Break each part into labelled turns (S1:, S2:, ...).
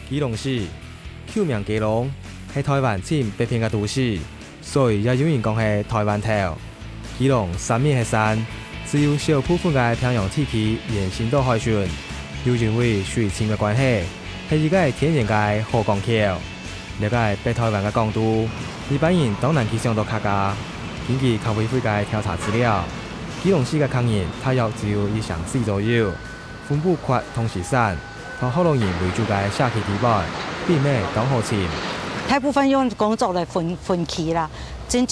S1: 基隆市旧名基隆，是台湾前北平嘅都市，所以也有人讲係台灣頭。基隆三面係山，只有小部分嘅平洋地區沿線到海船。又因為水情嘅關係，係一個天然嘅好港橋。呢個北台灣嘅港都，一般人當然去上到客家。根據客委會嘅調查資料，基隆市嘅客人大約只有140左右，分布闊同時山。同後龍人為主嘅社區地帶，並未當好前。
S2: 大部分用工作嚟分期啦，真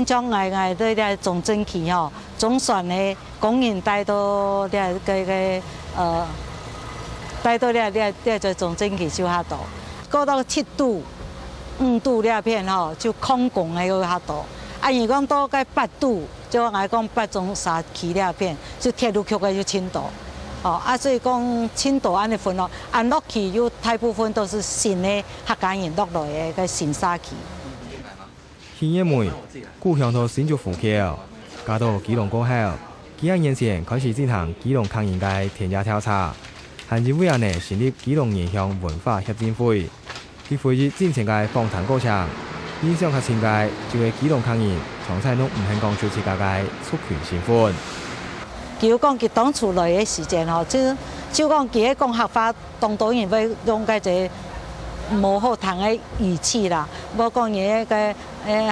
S2: 將挨對啲總政期吼，總算咧工人帶到帶到就總政期少下多，過到7度、5度呢片吼就空工嘅有下多。啊，如講到個8度，就我講8種3期呢片，就鐵路局嘅就輕多。哦，所以講青島安尼分咯，安落去有大部分都是新的客家人落來嘅個新沙區。
S1: 去年尾，故鄉到新竹湖橋，加到基隆過後，幾年前開始進行基隆客人嘅田野調查，係因為安尼成立基隆原鄉文化協進會，喺會議進行嘅訪談過程，印象較深嘅就係基隆客人從細都唔肯講出自家嘅族群身份。
S2: 叫講佢當初來嘅時間吼，就講佢喺講客話，當然會用個隻無好聽嘅語氣啦，無講嘢個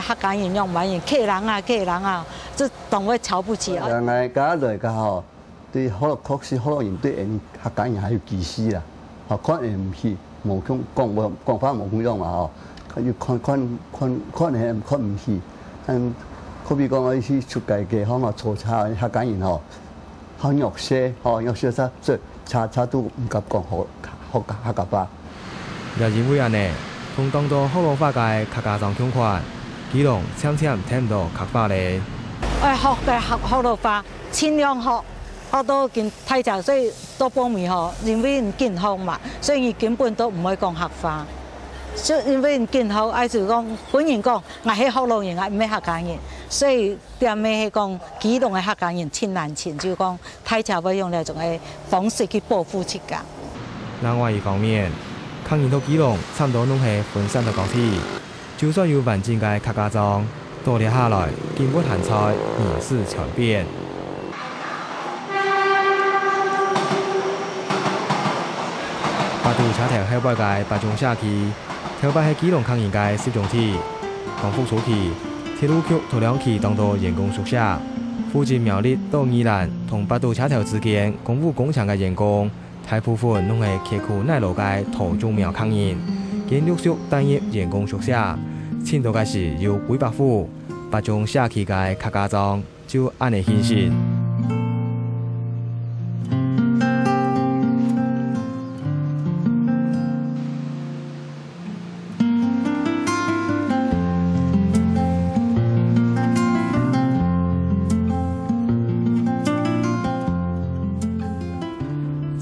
S2: 客家人用乜嘢客人啊，即當會瞧不起啊。
S3: 我家來個吼，對確實好多人對人客家人係有歧視啦，嚇可能唔去，無講法無用嘛吼，要看唔去，可比講我去出界嘅，可能粗茶客家人吼。好弱勢，弱勢所以差都唔敢講好客家話。
S1: 也因為安尼，同當到好多法界客家莊相關，基隆漸聽唔到客話咧。
S2: 學嘅好多話，盡量學到見太長，所以多方面因為唔健康嘛，所以根本都唔會講客話。所以因為唔健康，就講本人講，我係好多人，我唔係客家人。所以點咩係講基隆嘅客家人親難親，就講太茶會用呢種嘅方式去保護自家。
S1: 另外一方面，客人到基隆差唔多攏係分散到各地，就算有完整嘅客家莊，多年下來經過限菜也是全變。八度茶頭後擺嘅八種社區，後擺係基隆客人嘅集中地，光復初期。鐵路局頭2期當到員工宿舍，附近苗栗到宜蘭同八度車頭之間公務工廠嘅員工，大部分攏係溪庫內路嘅土種苗客人，經陸續擔入員工宿舍，遷到嘅時有幾百戶，八種社區嘅客家莊就安尼形成。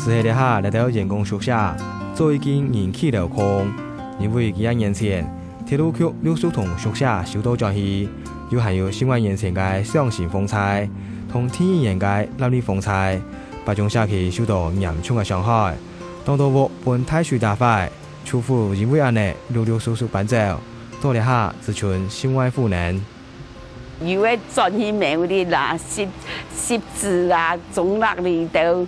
S1: 只係呢下嚟到員工宿舍，早已經人氣流空，因為幾年前鐵路局陸續同宿舍收到咗去，又還有10萬年前嘅上新風采，同天然嘅南里風采，八種社區受到嚴重嘅傷害。當到屋本太水大塊，廚夫因為安尼陸續搬走，到呢下只存10萬戶人。
S4: 有嘅轉去苗栗啦、10字啦、中立里頭。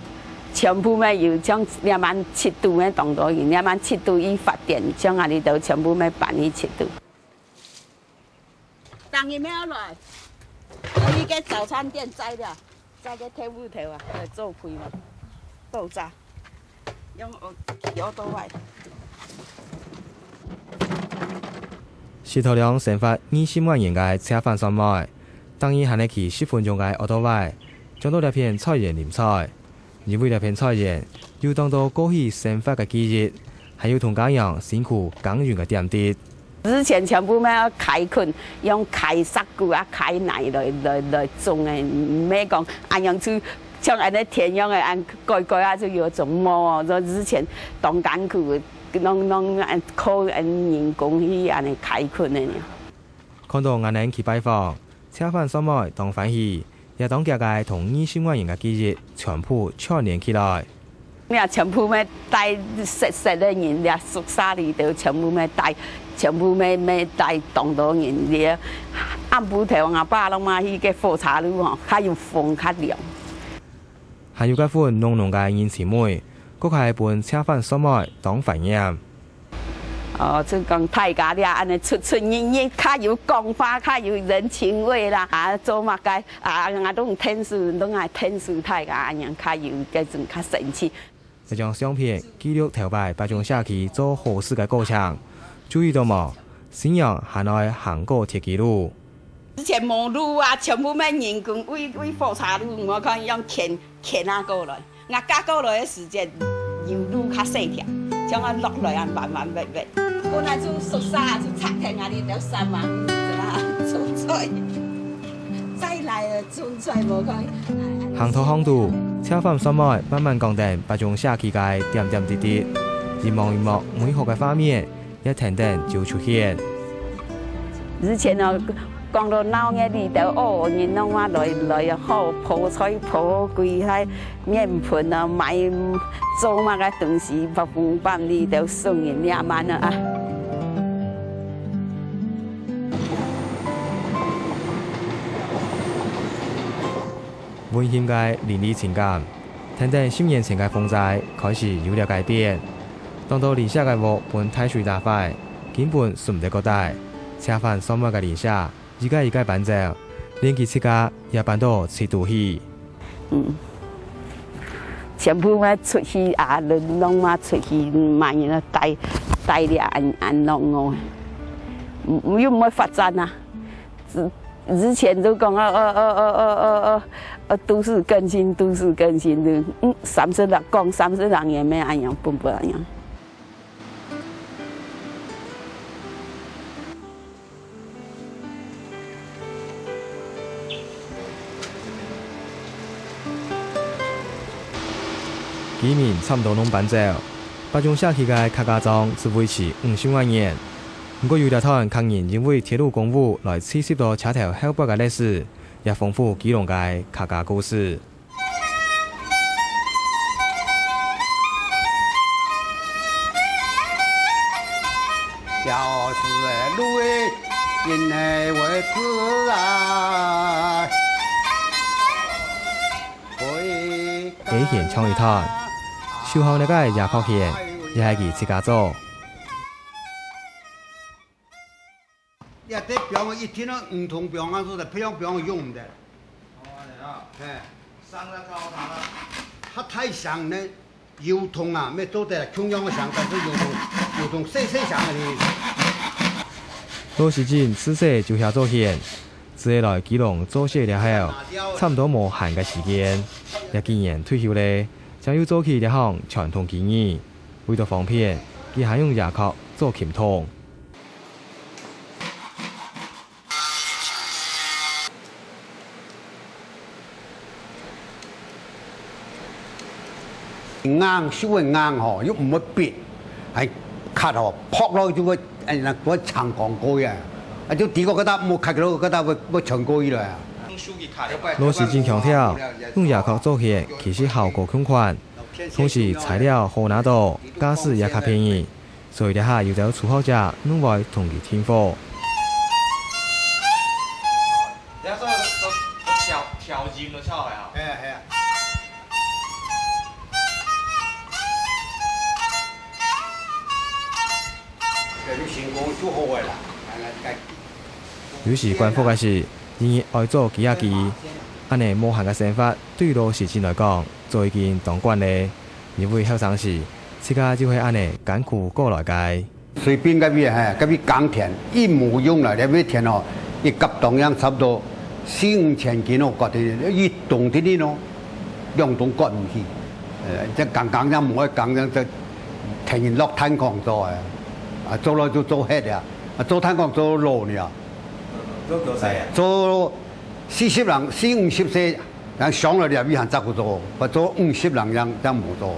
S4: 全部咪要將27000度嘅當到用27000度已發電，將啊里頭全部咪搬去7度。當日咩來？我依個早餐店摘了，摘個鐵木頭啊，嚟做配嘛，豆渣，用油到位。
S1: 石頭梁成發20萬元嘅車販售賣，當然行得起10分鐘嘅奧多位，將到呢片菜園淋菜。因為呢片菜園要當到過去生活嘅記憶，還有同家人辛苦耕耘嘅點滴。
S4: 之前全部咩開墾，用開沙谷啊、開奶來種嘅，唔咩講按樣就像按啲田樣嘅按改啊，就要種麼？就之前當艱苦，弄靠人工去按嚟開墾嘅。
S1: 看到眼人去拜訪，車販售賣當歡喜。也當家嘅同20萬人嘅記憶全部串聯起來。
S4: 咩全部咩帶實的人，咧宿舍裏頭全部咩帶，全部咩帶當到人咧。暗晡頭阿爸攏嘛去個火柴爐吼，較有風較涼。
S1: 還有嗰款濃濃嘅煙池味，佫係伴車飯所賣當飯飲。
S4: 哦，就講大家咧，安尼出入入，較有講法，較有人情味啦。啊，做嘛該我都天數，都係天數大家安樣，較有嗰種較神奇。
S1: 一張相片記錄頭擺八中社區做好事嘅過程，注意到冇？新陽還愛行過鐵軌路。
S4: 之前冇路啊，全部咩人工為火柴路，我看用鉗啊過來，我加過來嘅時間，有路較細條，將我落來啊慢慢慢慢。本來做宿舍就拆開啊，你都3萬5啦，種菜，再來啊種菜無看。
S1: 行頭巷道，車飯所賣慢慢降定八中社區嘅點點滴滴，一幕一幕美好嘅畫面，一停停就出現。
S4: 之前哦。講到鬧嘅裏頭，哦，人攏話來好泡菜泡規喺面盆啊，買做乜嘅東西，白飯飯裏頭送人2萬啊！
S1: 溫馨嘅鄰里情感，等等10年前嘅風采開始有了改變。當到鄰舍嘅屋本太水大塊，根本順唔得個帶，車飯所賣嘅鄰舍。一個搬走，連佢自家也搬到赤道去。
S4: 全部咩出去啊，攏嘛出去買嘢帶啲安弄我，又唔會發展啊！之前都講都市更新的，30人講30人也咩安樣，本安樣。
S1: 居民差唔多攏搬走，八中社區嘅客家莊只維持50萬元。不過有條團抗議因為鐵路公務來刺激到車頭後背嘅歷史，也豐富基隆嘅客家故事。
S5: 就是路誒，因係為自啊，
S1: 幾現創意團。show後呢個也發現，也係佢自家做。
S5: 一啲表一天都唔同表啊，都係培養表用的。哎，上了高堂了。它太響呢，油桶啊，沒做得中央的響，但是油桶細響的。
S1: 老時陣自細就曉做戲，自己來基隆做戲了後，差唔多冇閒嘅時間，也今年退休咧。將要做起一項傳統技藝，為咗方便，佢還用牙殼做鉗筒。
S5: 硬燒係硬嗬，又唔會別，係卡嗬撲落就會誒嗰長廣告嘅，啊就第個覺得冇卡到覺得會長過去啦。
S1: 老時陣強調，用牙殼做戲其實效果更快，同時材料好拿到，價錢也較便宜，所以底下有啲初學者弄來同佢添貨。
S6: 你說都挑尖都挑係啊？
S5: 係啊係啊。
S1: 有時關鍵嘅是，仍然愛做幾下機，安尼無限嘅想法，對於老時陣來講，做已經當慣咧。因為後生時，自家就會安尼艱苦過來嘅。
S5: 隨便嗰邊係嗰邊耕田，一畝用嚟嗰邊田哦，一級當樣差不多4-5千斤哦，割啲一棟啲啲咯，2棟割唔起。即係耕樣唔可以耕樣，就停落炭礦做啊，做落就做hết啊，做炭礦做老呢啊。
S6: 做幾歲啊？
S5: 做40人40-50歲，但上來入邊執個做，或做50人樣冇做。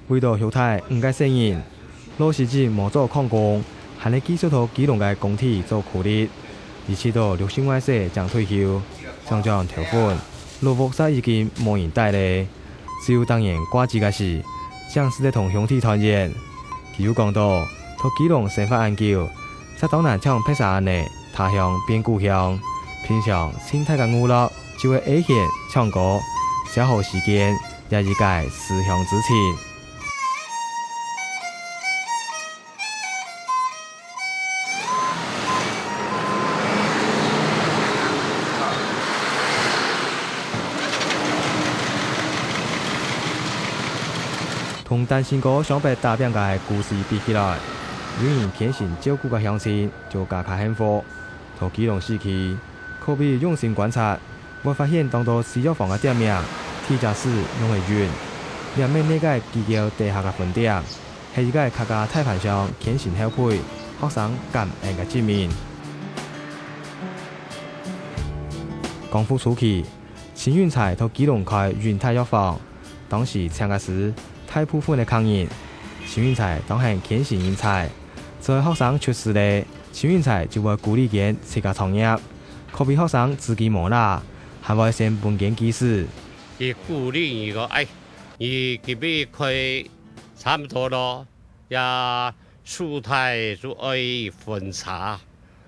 S1: 為到後台唔該聲音，老時陣冇做礦工，還喺技術頭基隆嘅工體做苦力，而至到65歲將退休，將頭款，老福沙已經冇人帶咧，只有当然挂机个是，将士在同兄弟团圆。佢有讲到，到基隆生活研究，则当然像披萨安尼，他乡变故乡。平常心态嘅娛樂就會A獻唱歌，消耗時間，也以解思鄉之情。同單身哥相比打拼嘅故事比起來，有人虔誠照顧嘅鄉親就更加幸福。到基隆市區。可比用心觀察，會發現當到私藥房嘅店名，鐵架市用係遠，入面呢個機構地下嘅分店，係一個客家大盤上虔誠後輩學生感恩嘅見面。光復初期，陳雲才到基隆開雲泰藥房，當時請嘅是大部分嘅客人。陳雲才當係虔誠人才，在學生出事咧，陳雲才就會鼓勵佢自家創業。可比學生自己磨啦，還會先半件技術。
S7: 佢鼓勵個佢比佢差唔多咯，也蔬菜就愛分茶，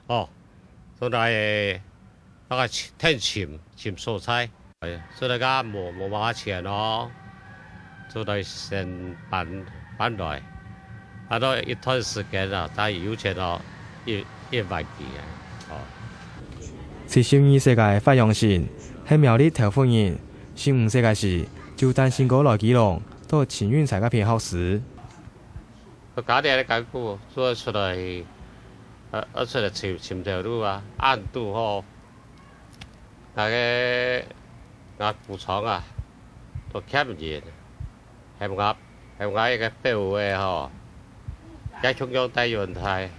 S7: 所以那個挺鹹蔬菜，所以個冇乜錢咯，就嚟先搬來，搬到一段時間啦，但係有錢咯，一萬幾啊。
S1: 72歲嘅發揚信係苗栗頭份人，15歲嘅時就單身過來基隆，到陳雲才嘅片學時。
S7: 個家庭嘅艱苦，做出來，出來尋條路啊，暗度吼，大家古廠啊，都欠人，係我一個標嘅吼，一中央大元泰，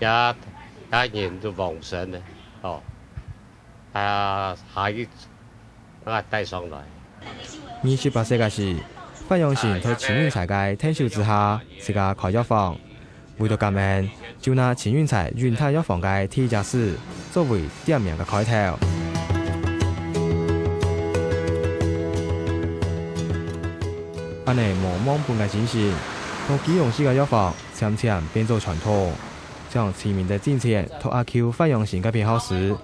S7: 一人都旺盛嘅，下一帶上來。
S1: 28歲嘅時，發揚信到陳雲才嘅聽秀之下，自家開藥房。為咗革命，就拿陳雲才雲泰藥房嘅鐵架市作為店名嘅開頭。安尼無忘本嘅精神，到基隆市嘅藥房漸漸變做傳統，將前面嘅金錢到阿 Q 發揚信嘅片學時。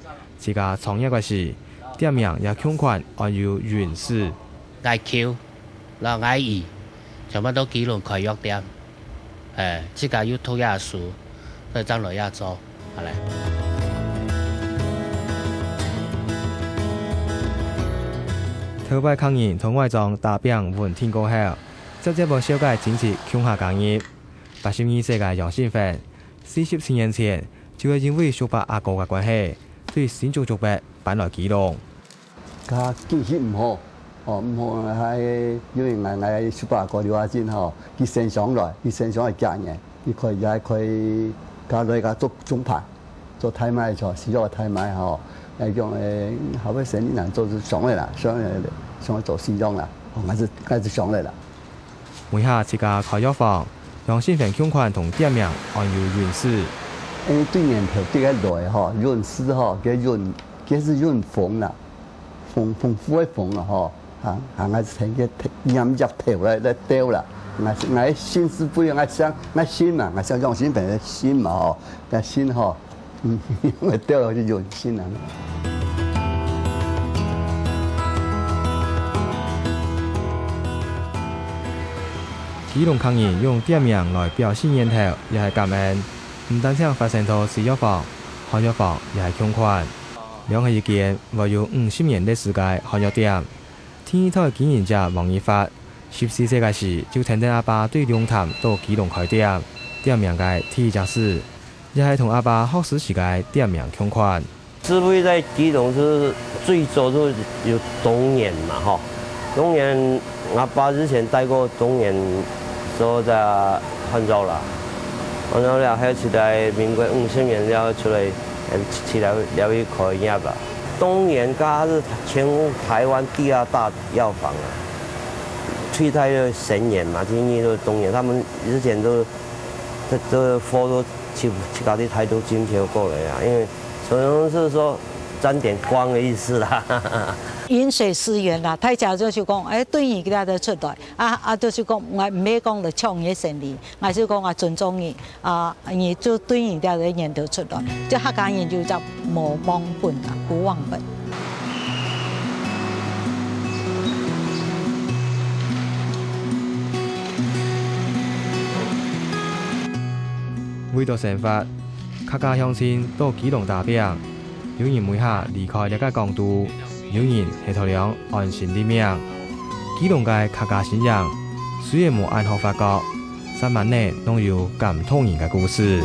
S1: 自家創業嘅時，店名也強款按有原始。
S8: IQ， 然後 IE， 全部都基隆開藥店，自家有塗鴉書，都將來也做，係咪？
S1: 頭擺客人同外莊打餅換天過後，直接無小解經濟強下工業。82歲嘅楊先芬，47年前就係因為叔伯阿哥嘅關係。對新竹族別搬來基隆，
S3: 佢經濟唔好，唔好係因為我叔伯個廖阿珍佢升上來嫁人，佢可以嫁來做中牌，做太買咗，試咗個太買誒用後尾成年人做上嚟啦，上嚟做試用啦，我就上嚟啦。
S1: 每下自家開藥房，楊先芬強款同店名按有原始。
S3: 因為對面頭啲嘅來潤絲佢是潤風啦，豐富嘅風啦行我睇嘅飲入頭嚟掉啦，我心思不一樣，我心嘛，我想用心病嘅心嘛但心我掉落去潤心啦。
S1: 基隆客人用店名來表示源頭，也係革命。唔單止發生到私藥房、漢藥房，也係強款。兩係一間懷有50年歷史嘅漢藥店。天意台經營者王義發，14歲嘅時就聽到阿爸對龍潭到基隆開店，店名嘅鐵架市，也係同阿爸學時時嘅店名強款。
S9: 之所以在基隆是最早都有東年嘛，東年阿爸之前帶過東年，所以在漢州啦。然後了，還出來民國50年了出來，起來了一開業啦。東年家是全台灣第2大藥房啊，催胎的神眼嘛，天意都是東年，他們之前都貨都其他的台都進口過來啊，因為可能是說沾点光的意思啦。
S2: 饮水思源啦，太早就是讲，对伊佢哋出来，就是讲我唔係講嚟搶嘢勝利，我是講我尊重伊，伊就對伊哋嘅研究出來，即客家研究就冇忘本啊，不忘本。
S1: 為到生活，客家鄉親到基隆打拼，有人每下離開呢個港都，有人係圖兩安心立命。基隆嘅客家信仰雖然冇按好發覺，但萬呢都有感動人嘅故事。